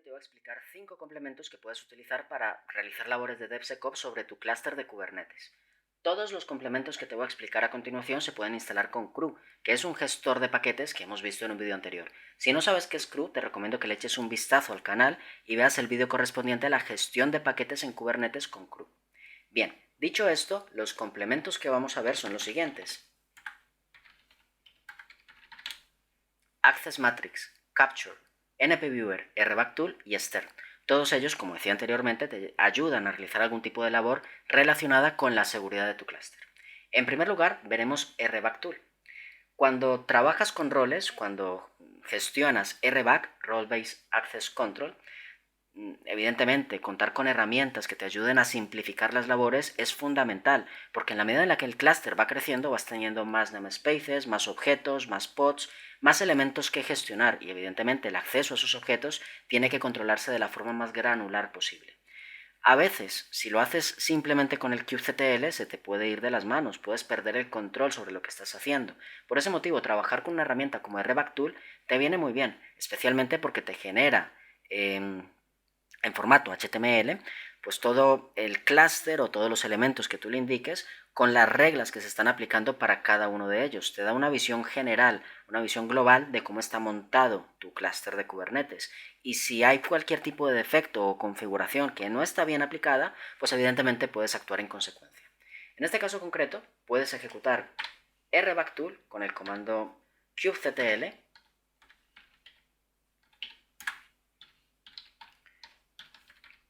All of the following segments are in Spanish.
te voy a explicar 5 complementos que puedes utilizar para realizar labores de DevSecOps sobre tu clúster de Kubernetes. Todos los complementos que te voy a explicar a continuación se pueden instalar con CRU, que es un gestor de paquetes que hemos visto en un vídeo anterior. Si no sabes qué es CRU, te recomiendo que le eches un vistazo al canal y veas el vídeo correspondiente a la gestión de paquetes en Kubernetes con CRU. Bien, dicho esto, los complementos que vamos a ver son los siguientes: Access Matrix, Capture, NPViewer, RBACTool y Stern. Todos ellos, como decía anteriormente, te ayudan a realizar algún tipo de labor relacionada con la seguridad de tu clúster. En primer lugar, veremos RBACTool. Cuando trabajas con roles, cuando gestionas RBAC, Role Based Access Control, evidentemente, contar con herramientas que te ayuden a simplificar las labores es fundamental, porque en la medida en la que el clúster va creciendo vas teniendo más namespaces, más objetos, más pods, más elementos que gestionar y evidentemente el acceso a esos objetos tiene que controlarse de la forma más granular posible. A veces, si lo haces simplemente con el kubectl, se te puede ir de las manos, puedes perder el control sobre lo que estás haciendo. Por ese motivo, trabajar con una herramienta como RBACTool te viene muy bien, especialmente porque te genera en formato HTML, pues todo el clúster o todos los elementos que tú le indiques con las reglas que se están aplicando para cada uno de ellos. Te da una visión general, una visión global de cómo está montado tu clúster de Kubernetes. Y si hay cualquier tipo de defecto o configuración que no está bien aplicada, pues evidentemente puedes actuar en consecuencia. En este caso concreto, puedes ejecutar RBACTool con el comando kubectl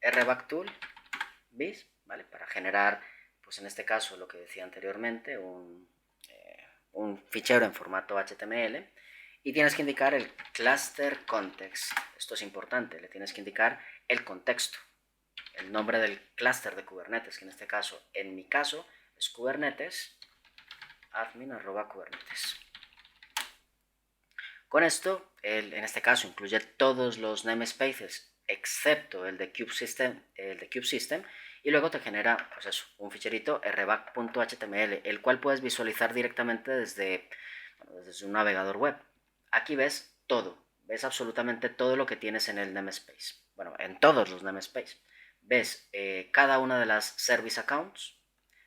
RBACTool bis, ¿vale? Para generar, pues en este caso, lo que decía anteriormente, un fichero en formato HTML, y tienes que indicar el cluster context. Esto es importante, le tienes que indicar el contexto, el nombre del clúster de Kubernetes, que en este caso, en mi caso, es Kubernetes admin@kubernetes. Con esto, en este caso, incluye todos los namespaces excepto el de kubesystem, y luego te genera, pues eso, un ficherito rbac.html, el cual puedes visualizar directamente desde un navegador web. Aquí ves todo, ves absolutamente todo lo que tienes en el namespace. Bueno, en todos los namespaces. Ves cada una de las service accounts,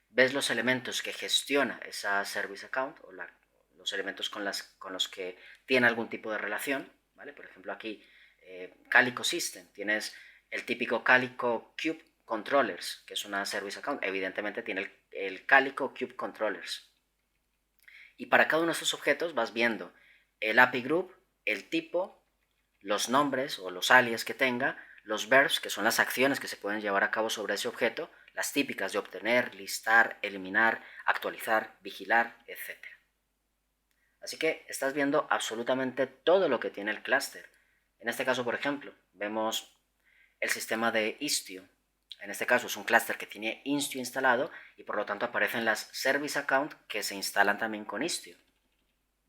ves los elementos que gestiona esa service account o los elementos con los que tiene algún tipo de relación, ¿vale? Por ejemplo, aquí Calico System, tienes el típico Calico Cube Controllers, que es una service account, evidentemente tiene el Calico Cube Controllers. Y para cada uno de esos objetos vas viendo el API Group, el tipo, los nombres o los alias que tenga, los verbs, que son las acciones que se pueden llevar a cabo sobre ese objeto, las típicas de obtener, listar, eliminar, actualizar, vigilar, etc. Así que estás viendo absolutamente todo lo que tiene el clúster. En este caso, por ejemplo, vemos el sistema de Istio. En este caso es un clúster que tiene Istio instalado y por lo tanto aparecen las service account que se instalan también con Istio.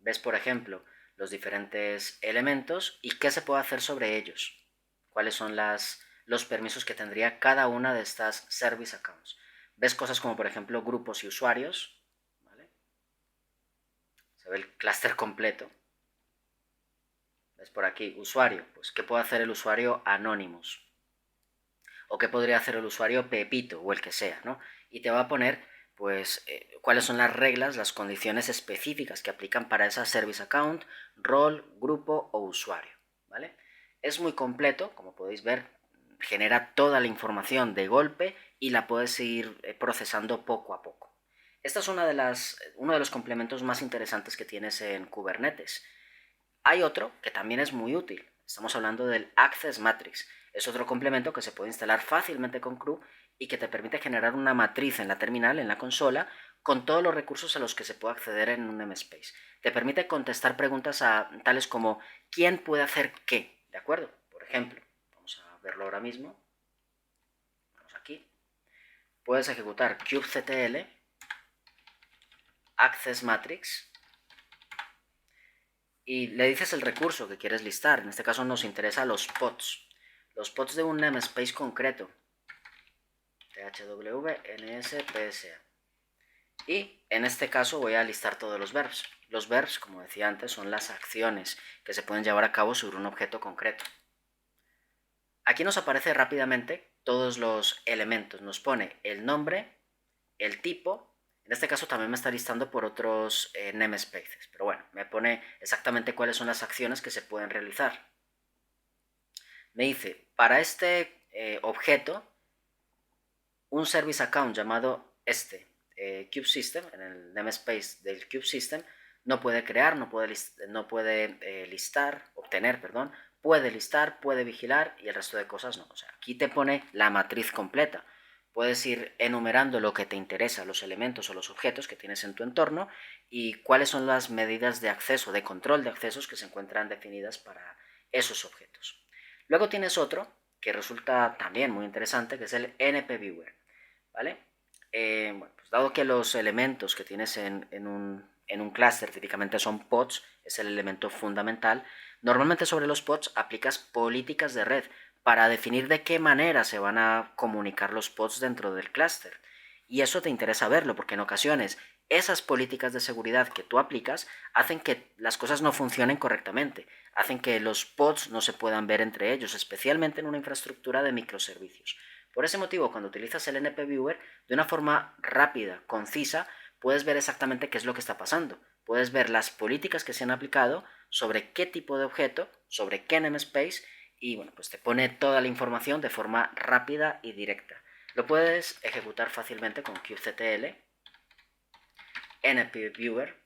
Ves, por ejemplo, los diferentes elementos y qué se puede hacer sobre ellos. Cuáles son los permisos que tendría cada una de estas service accounts. Ves cosas como, por ejemplo, grupos y usuarios. ¿Vale? Se ve el clúster completo. ¿Ves por aquí? Usuario. Pues, ¿qué puede hacer el usuario Anonymous? O qué podría hacer el usuario Pepito o el que sea, ¿no? Y te va a poner, pues, cuáles son las reglas, las condiciones específicas que aplican para esa service account, rol, grupo o usuario, ¿vale? Es muy completo, como podéis ver, genera toda la información de golpe y la puedes ir procesando poco a poco. Esta es uno de los complementos más interesantes que tienes en Kubernetes. Hay otro que también es muy útil. Estamos hablando del Access Matrix. Es otro complemento que se puede instalar fácilmente con CRU y que te permite generar una matriz en la terminal, en la consola, con todos los recursos a los que se puede acceder en un namespace. Te permite contestar preguntas tales como ¿quién puede hacer qué? ¿De acuerdo? Por ejemplo, vamos a verlo ahora mismo. Vamos aquí. Puedes ejecutar kubectl access matrix y le dices el recurso que quieres listar. En este caso nos interesa los pods. Los pods de un namespace concreto. thwNSPSA. Y en este caso voy a listar todos los verbs. Los verbs, como decía antes, son las acciones que se pueden llevar a cabo sobre un objeto concreto. Aquí nos aparece rápidamente todos los elementos. Nos pone el nombre, el tipo. En este caso también me está listando por otros namespaces. Pero bueno, me pone exactamente cuáles son las acciones que se pueden realizar. Me dice, para este objeto, un service account llamado CubeSystem, en el namespace del CubeSystem, no puede crear, no puede listar, obtener, perdón, puede listar, puede vigilar y el resto de cosas no. O sea, aquí te pone la matriz completa. Puedes ir enumerando lo que te interesa, los elementos o los objetos que tienes en tu entorno y cuáles son las medidas de acceso, de control de accesos que se encuentran definidas para esos objetos. Luego tienes otro que resulta también muy interesante, que es el NPViewer, ¿vale? Bueno, pues dado que los elementos que tienes en un clúster típicamente son pods, es el elemento fundamental, normalmente sobre los pods aplicas políticas de red para definir de qué manera se van a comunicar los pods dentro del clúster. Y eso te interesa verlo, porque en ocasiones esas políticas de seguridad que tú aplicas hacen que las cosas no funcionen correctamente, hacen que los pods no se puedan ver entre ellos, especialmente en una infraestructura de microservicios. Por ese motivo, cuando utilizas el NPViewer, de una forma rápida, concisa, puedes ver exactamente qué es lo que está pasando. Puedes ver las políticas que se han aplicado, sobre qué tipo de objeto, sobre qué namespace, y bueno, pues te pone toda la información de forma rápida y directa. Lo puedes ejecutar fácilmente con kubectl, NPViewer,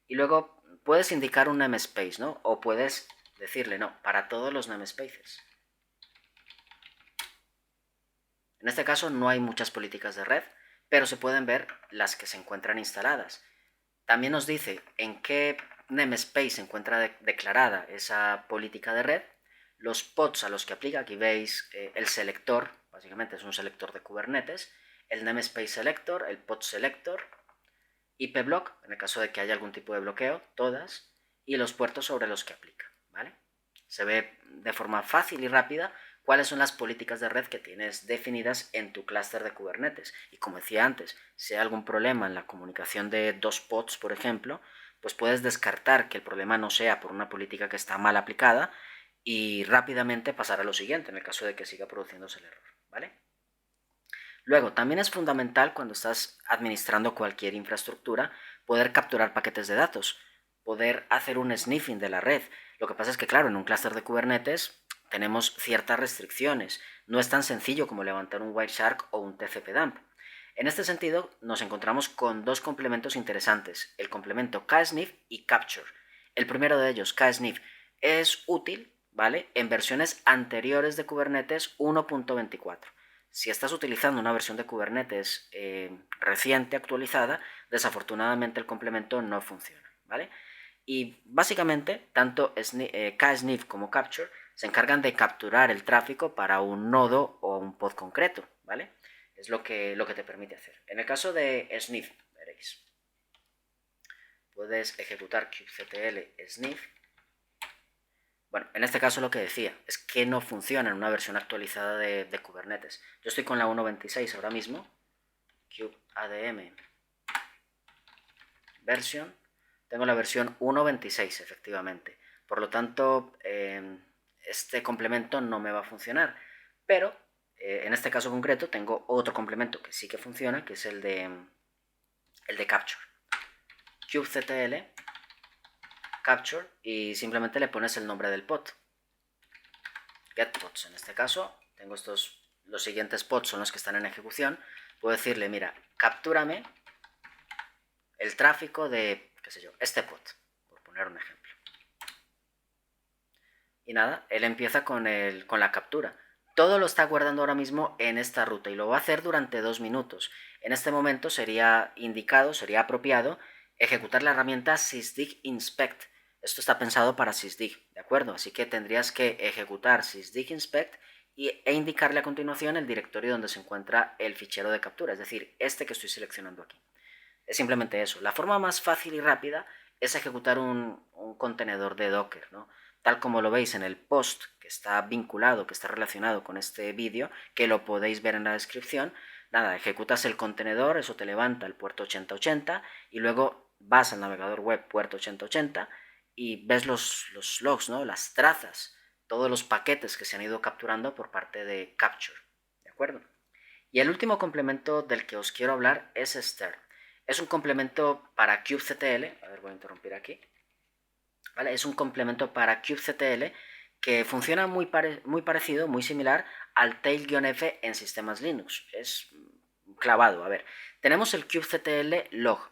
y luego puedes indicar un namespace, ¿no? O puedes decirle, no, para todos los namespaces. En este caso no hay muchas políticas de red, pero se pueden ver las que se encuentran instaladas. También nos dice en qué namespace se encuentra declarada esa política de red, los pods a los que aplica. Aquí veis el selector, básicamente es un selector de Kubernetes, el namespace selector, el pod selector, IP-block, en el caso de que haya algún tipo de bloqueo, todas, y los puertos sobre los que aplica, ¿vale? Se ve de forma fácil y rápida cuáles son las políticas de red que tienes definidas en tu clúster de Kubernetes. Y como decía antes, si hay algún problema en la comunicación de dos pods, por ejemplo, pues puedes descartar que el problema no sea por una política que está mal aplicada y rápidamente pasar a lo siguiente en el caso de que siga produciéndose el error, ¿vale? Luego, también es fundamental cuando estás administrando cualquier infraestructura poder capturar paquetes de datos, poder hacer un sniffing de la red. Lo que pasa es que, claro, en un clúster de Kubernetes tenemos ciertas restricciones. No es tan sencillo como levantar un Wireshark o un TCP-dump. En este sentido, nos encontramos con dos complementos interesantes, el complemento ksniff y capture. El primero de ellos, ksniff, es útil, ¿vale?, en versiones anteriores de Kubernetes 1.24. Si estás utilizando una versión de Kubernetes reciente, actualizada, desafortunadamente el complemento no funciona, ¿vale? Y básicamente, tanto ksniff como capture se encargan de capturar el tráfico para un nodo o un pod concreto, ¿vale? Es lo que te permite hacer. En el caso de sniff, veréis, puedes ejecutar kubectl sniff. Bueno, en este caso lo que decía es que no funciona en una versión actualizada de Kubernetes. Yo estoy con la 1.26 ahora mismo, kubeadm version, tengo la versión 1.26 efectivamente. Por lo tanto, este complemento no me va a funcionar. Pero en este caso concreto tengo otro complemento que sí que funciona, que es el de capture. kubectl capture y simplemente le pones el nombre del pod. GetPods, en este caso, tengo los siguientes pods son los que están en ejecución. Puedo decirle, mira, captúrame el tráfico de, qué sé yo, este pod, por poner un ejemplo. Y nada, él empieza con la captura. Todo lo está guardando ahora mismo en esta ruta y lo va a hacer durante 2 minutos. En este momento sería indicado, sería apropiado ejecutar la herramienta sysdig inspect. Esto está pensado para sysdig, ¿de acuerdo? Así que tendrías que ejecutar sysdig inspect e indicarle a continuación el directorio donde se encuentra el fichero de captura, es decir, este que estoy seleccionando aquí. Es simplemente eso. La forma más fácil y rápida es ejecutar un contenedor de Docker, ¿no? Tal como lo veis en el post que está vinculado, que está relacionado con este vídeo, que lo podéis ver en la descripción. Nada, ejecutas el contenedor, eso te levanta el puerto 8080 y luego vas al navegador web puerto 8080 y ves los logs, ¿no?, las trazas todos los paquetes que se han ido capturando por parte de Capture, ¿de acuerdo? Y el último complemento del que os quiero hablar es Stir. Es un complemento para kubectl, a ver, voy a interrumpir aquí, ¿vale? Es un complemento para kubectl que funciona muy parecido, muy similar al tail-f en sistemas Linux. Es clavado. A ver, tenemos el kubectl log,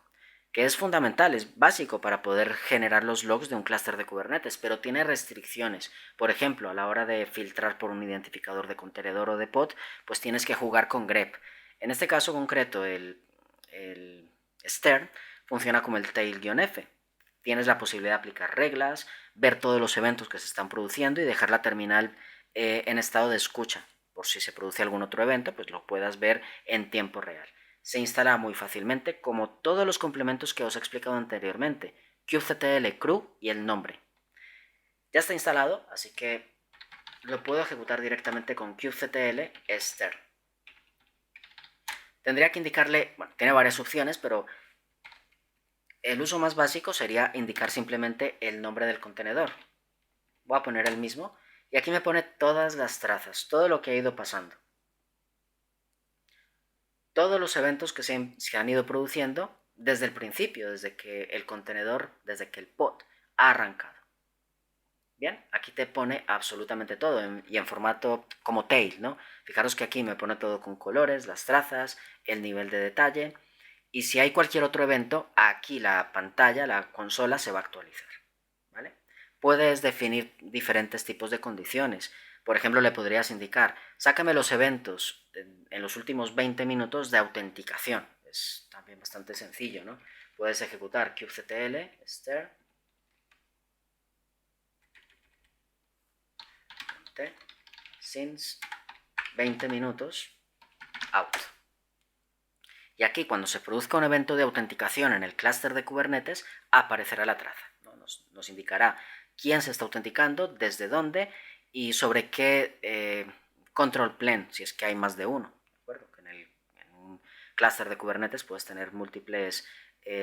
que es fundamental, es básico para poder generar los logs de un clúster de Kubernetes, pero tiene restricciones. Por ejemplo, a la hora de filtrar por un identificador de contenedor o de pod, pues tienes que jugar con grep. En este caso concreto, el Stern funciona como el tail-f. Tienes la posibilidad de aplicar reglas, ver todos los eventos que se están produciendo y dejar la terminal en estado de escucha. Por si se produce algún otro evento, pues lo puedas ver en tiempo real. Se instala muy fácilmente, como todos los complementos que os he explicado anteriormente, kubectl crew y el nombre. Ya está instalado, así que lo puedo ejecutar directamente con kubectl str. Tendría que indicarle, bueno, tiene varias opciones, pero el uso más básico sería indicar simplemente el nombre del contenedor. Voy a poner el mismo y aquí me pone todas las trazas, todo lo que ha ido pasando. Todos los eventos que se han ido produciendo desde el principio, desde que el contenedor, desde que el pod ha arrancado. Bien, aquí te pone absolutamente todo y en formato como tail, ¿no? Fijaros que aquí me pone todo con colores, las trazas, el nivel de detalle. Y si hay cualquier otro evento, aquí la pantalla, la consola se va a actualizar, ¿vale? Puedes definir diferentes tipos de condiciones. Por ejemplo, le podrías indicar, sácame los eventos en los últimos 20 minutos de autenticación. Es también bastante sencillo, ¿no? Puedes ejecutar kubectl, str, since 20 minutos, out. Y aquí, cuando se produzca un evento de autenticación en el clúster de Kubernetes, aparecerá la traza, ¿no? Nos indicará quién se está autenticando, desde dónde y sobre qué control plane, si es que hay más de uno. ¿De acuerdo? Que en un clúster de Kubernetes puedes tener múltiples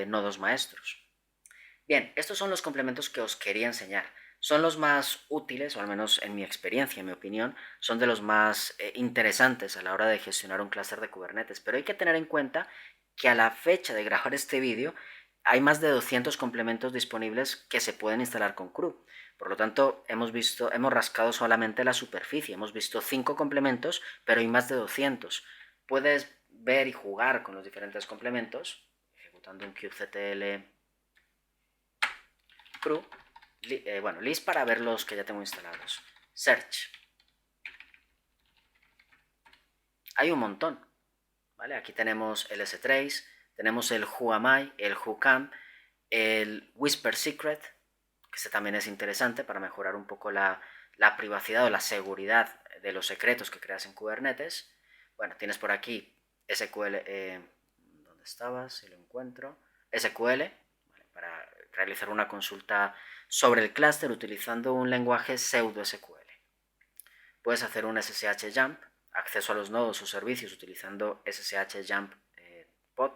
nodos maestros. Bien, estos son los complementos que os quería enseñar. Son los más útiles, o al menos en mi experiencia, en mi opinión, son de los más interesantes a la hora de gestionar un clúster de Kubernetes. Pero hay que tener en cuenta que a la fecha de grabar este vídeo hay más de 200 complementos disponibles que se pueden instalar con CRU. Por lo tanto, hemos rascado solamente la superficie. Hemos visto 5 complementos, pero hay más de 200. Puedes ver y jugar con los diferentes complementos, ejecutando un kubectl crew, bueno, list para ver los que ya tengo instalados. Search. Hay un montón, ¿vale? Aquí tenemos el strace, tenemos el whoami, el whocam, el whisper secret, que este también es interesante para mejorar un poco la privacidad o la seguridad de los secretos que creas en Kubernetes. Bueno, tienes por aquí SQL, ¿dónde estabas? Si lo encuentro. SQL, ¿vale? Para realizar una consulta sobre el clúster utilizando un lenguaje pseudo SQL. Puedes hacer un SSH jump, acceso a los nodos o servicios utilizando SSH jump pod,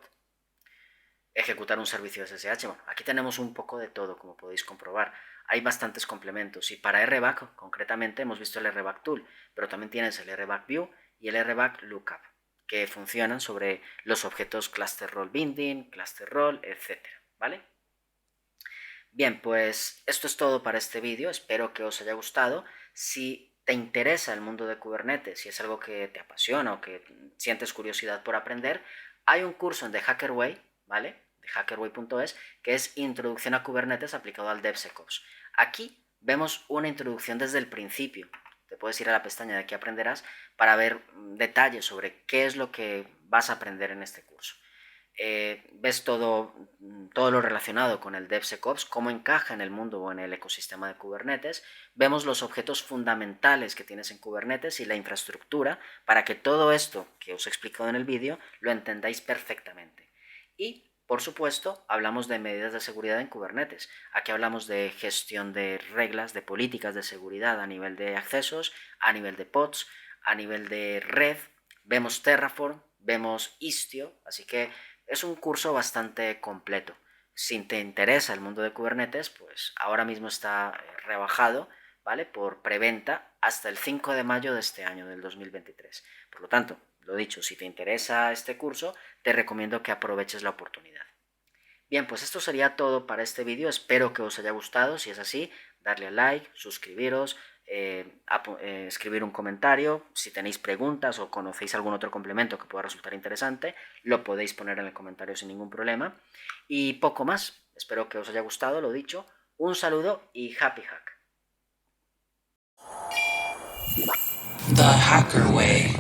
ejecutar un servicio SSH. Bueno, aquí tenemos un poco de todo, como podéis comprobar. Hay bastantes complementos y para RBAC concretamente hemos visto el RBAC Tool, pero también tienes el RBAC View y el RBAC Lookup, que funcionan sobre los objetos Cluster Role Binding, Cluster Role, etc. ¿Vale? Bien, pues esto es todo para este vídeo, espero que os haya gustado. Si te interesa el mundo de Kubernetes, si es algo que te apasiona o que sientes curiosidad por aprender, hay un curso en The Hacker Way, ¿vale? De hackerway.es, que es Introducción a Kubernetes aplicado al DevSecOps. Aquí vemos una introducción desde el principio. Te puedes ir a la pestaña de Aquí aprenderás para ver detalles sobre qué es lo que vas a aprender en este curso. Ves todo lo relacionado con el DevSecOps, cómo encaja en el mundo o en el ecosistema de Kubernetes. Vemos los objetos fundamentales que tienes en Kubernetes y la infraestructura para que todo esto que os he explicado en el vídeo lo entendáis perfectamente. Y, por supuesto, hablamos de medidas de seguridad en Kubernetes. Aquí hablamos de gestión de reglas, de políticas de seguridad a nivel de accesos, a nivel de pods, a nivel de red. Vemos Terraform, vemos Istio, así que es un curso bastante completo. Si te interesa el mundo de Kubernetes, pues ahora mismo está rebajado, ¿vale? Por preventa hasta el 5 de mayo de este año, del 2023. Por lo tanto, lo dicho, si te interesa este curso, te recomiendo que aproveches la oportunidad. Bien, pues esto sería todo para este vídeo. Espero que os haya gustado. Si es así, darle a like, suscribiros, escribir un comentario. Si tenéis preguntas o conocéis algún otro complemento que pueda resultar interesante, lo podéis poner en el comentario sin ningún problema. Y poco más. Espero que os haya gustado, lo dicho. Un saludo y happy hack. The Hacker Way.